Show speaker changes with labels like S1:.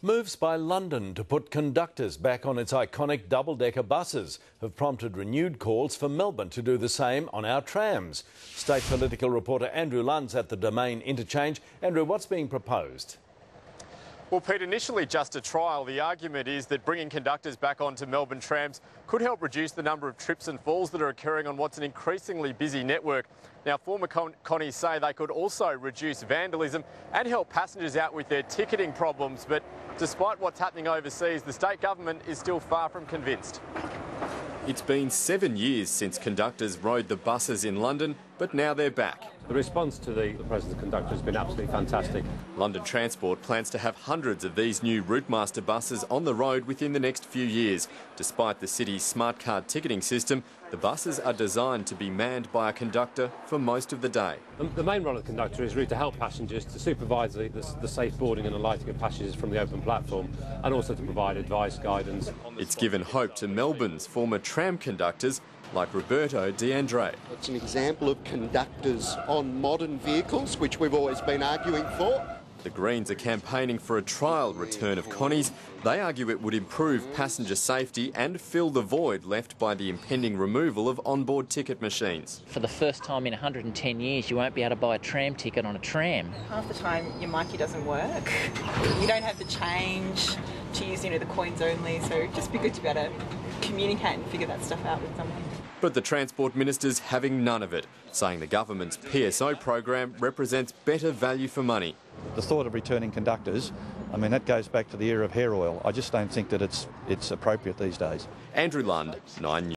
S1: Moves by London to put conductors back on its iconic double-decker buses have prompted renewed calls for Melbourne to do the same on our trams. State political reporter Andrew Lund's at the Domain interchange. Andrew, what's being proposed?
S2: Well, Pete, initially just a trial. The argument is that bringing conductors back onto Melbourne trams could help reduce the number of trips and falls that are occurring on what's an increasingly busy network. Now, former Connies say they could also reduce vandalism and help passengers out with their ticketing problems. But despite what's happening overseas, the state government is still far from convinced. It's been 7 years since conductors rode the buses in London, but now they're back.
S3: The response to the presence of conductors has been absolutely fantastic.
S2: London Transport plans to have hundreds of these new Routemaster buses on the road within the next few years. Despite the city's smart card ticketing system, the buses are designed to be manned by a conductor for most of the day.
S3: The main role of the conductor is really to help passengers, to supervise the safe boarding and alighting of passengers from the open platform, and also to provide advice, guidance.
S2: It's given hope to Melbourne's former tram conductors like Roberto D'Andre.
S4: It's an example of conductors on modern vehicles, which we've always been arguing for.
S2: The Greens are campaigning for a trial return of Connies. They argue it would improve passenger safety and fill the void left by the impending removal of onboard ticket machines.
S5: For the first time in 110 years, you won't be able to buy a tram ticket on a tram.
S6: Half the time your marquee doesn't work. You don't have the change to use, the coins only, so it'd just be good to be able to communicate and figure that stuff out with someone.
S2: But the Transport Minister's having none of it, saying the government's PSO program represents better value for money.
S7: The thought of returning conductors, that goes back to the era of hair oil. I just don't think that it's appropriate these days.
S2: Andrew Lund, 9 News.